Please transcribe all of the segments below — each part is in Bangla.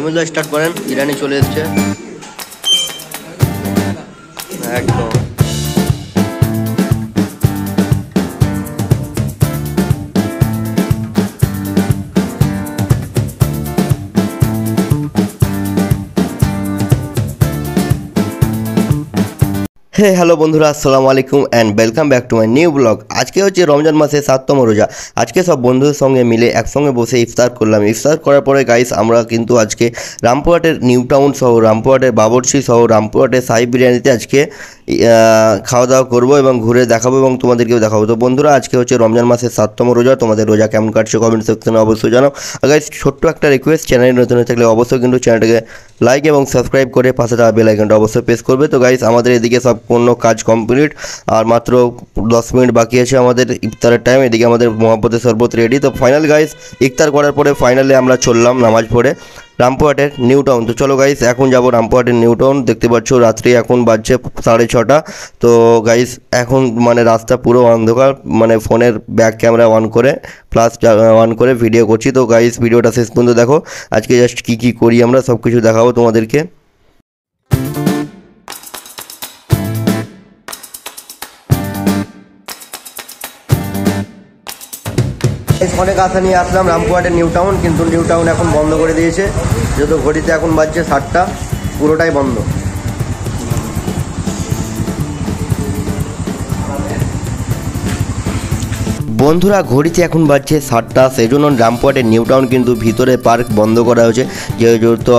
সুমিল স্টার্ট করেন, বিরিয়ানি চলে এসছে একদম। হে হ্যালো বন্ধুরা, আসসালামু আলাইকুম and welcome back to my new blog. আজকে হচ্ছে রমজান মাসের 7তম রোজা। আজকে সব বন্ধুদের সঙ্গে মিলে একসঙ্গে বসে ইফতার করলাম। ইফতার করার পরে গাইস আমরা কিন্তু আজকে রামপুরহাটের নিউ টাউন সহ, রামপুরহাটের বাবরচি সহ, রামপুরহাটের শাহী বিরিয়ানিতে আজকে খাওয়া দাওয়া করবো এবং ঘুরে দেখাবো এবং তোমাদেরকেও দেখাবো। তো বন্ধুরা, আজকে হচ্ছে রমজান মাসের 7তম রোজা। তোমাদের রোজা কেমন কাটছে কমেন্ট সেকশনে অবশ্যই জানাও। আর গাইস ছোট্ট একটা রিকোয়েস্ট, চ্যানেলে নতুন হয়ে থাকলে অবশ্যই কিন্তু চ্যানেলটাকে লাইক এবং সাবস্ক্রাইব করে পাশে থাকা বেল আইকনটা অবশ্যই প্রেস করবে। তো গাইস আমাদের এদিকে সব কোনো কাজ কমপ্লিট, আর মাত্র 10 মিনিট বাকি আছে আমাদের ইফতারের টাইম। এদিকে আমাদের মহাব্বতের শরবত রেডি। তো ফাইনাল গাইস ইফতার করার পরে ফাইনালি আমরা চললাম নামাজ পড়ে রামপুরহাটের নিউ টাউন। তো চলো গাইস এখন যাব রামপুরহাটের নিউ টাউন। দেখতে পাচ্ছ রাত্রি এখন বাজছে 6:30। তো গাইস এখন মানে রাস্তা পুরো অন্ধকার, মানে ফোনের ব্যাক ক্যামেরা অন করে প্লাস অন করে ভিডিও করছি। তো গাইস ভিডিওটা শেষ পর্যন্ত দেখো। আজকে জাস্ট কী করি আমরা সব কিছু দেখাবো তোমাদেরকে। অনেক আশা নিয়ে আসলাম রামপুরহাটের নিউ টাউন, কিন্তু নিউ টাউন এখন বন্ধ করে দিয়েছে। যেহেতু ঘড়িতে এখন বাজছে 7টা, পুরোটাই বন্ধ। বন্ধুরা ঘড়িতে এখন বাজছে 7টা, সেই জন্য রামপুরহাটের নিউ টাউন কিন্তু ভিতরে পার্ক বন্ধ করা হয়েছে। যেহেতু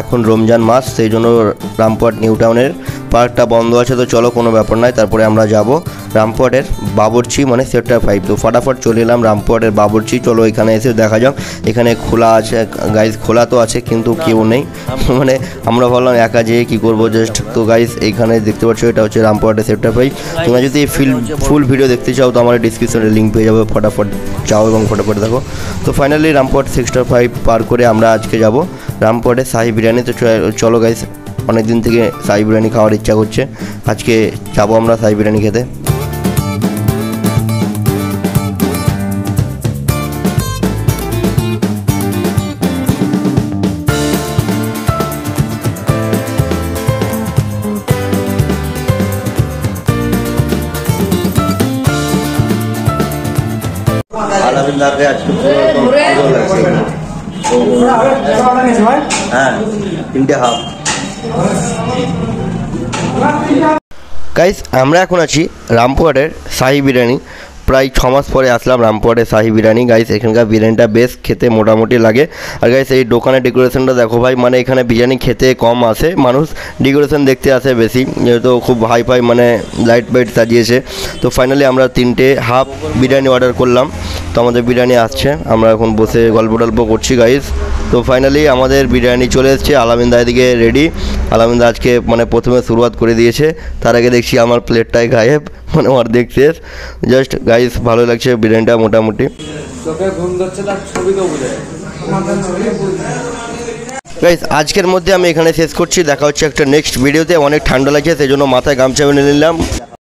এখন রমজান মাস, সেই জন্য রামপুরহাট নিউ টাউনের পার্কটা বন্ধ আছে। তো চলো কোনো ব্যাপার নয়, তারপরে আমরা যাব রামপুরহাটের বাবরচি মানে সেক্টর 5। তো ফটাফট চলে এলাম রামপুরহাটের বাবরচি। চলো এখানে এসে দেখা যাক। এখানে খোলা আছে গাইজ, খোলা তো আছে কিন্তু কেউ নেই। মানে আমরা ভাবলাম একা যেয়ে কী করবো জাস্ট। তো গাইজ এইখানে দেখতে পাচ্ছ এটা হচ্ছে রামপুরহাটের সেক্টর 5। তোমরা যদি ফুল ভিডিও দেখতে চাও তো আমার ডিসক্রিপশনে লিঙ্ক পেয়ে যাবে, ফটাফট যাও এবং ফটাফট দেখো। তো ফাইনালি রামপুরহাট সেক্টর 5 পার করে আমরা আজকে যাব রামপুরহাটের শাহী বিরিয়ানি। তো চলো গাইজ, অনেক দিন থেকে শাহী বিরিয়ানি খাওয়ার ইচ্ছা করছে, আজকে যাবো আমরা শাহী বিরিয়ানি খেতে। আলহামদুলিল্লাহ আজকে হ্যাঁ 3.5 গাইস আমরা এখন আছি রামপুরহাটের শাহী বিরিয়ানি। প্রায় 6 মাস পরে আসলাম রামপুরহাটের শাহী বিরিয়ানি। গাইস এখানকার বিরিয়ানিটা বেশ খেতে মোটামুটি লাগে। আর গাইস এই দোকানের ডেকোরেশনটা দেখো ভাই, মানে এখানে বিরিয়ানি খেতে কম আসে মানুষ, ডেকোরেশন দেখতে আসে বেশি, যেহেতু খুব হাই ফাই মানে লাইট ফাইট সাজিয়েছে। তো ফাইনালি আমরা 3টে হাফ বিরিয়ানি অর্ডার করলাম। তো আমাদের বিরিয়ানি আসছে, আমরা এখন বসে গল্প টল্প করছি গাইস। তো ফাইনালি আমাদের বিরিয়ানি চলে এসছে। আলামিনদা এদিকে রেডি। আলামিনদা আজকে মানে প্রথমে শুরুয়াত করে দিয়েছে, তার আগে দেখছি আমার প্লেটটাই গায়েব, মানে অর্ধেক শেষ। জাস্ট গাইস ভালো লাগছে বিরিয়ানিটা মোটামুটি। গাইস আজকের মধ্যে আমি এখানে শেষ করছি, দেখা হচ্ছে একটা নেক্সট ভিডিওতে। অনেক ঠান্ডা লাগছে সেই জন্য মাথায় গামছা বেঁধে নিলাম।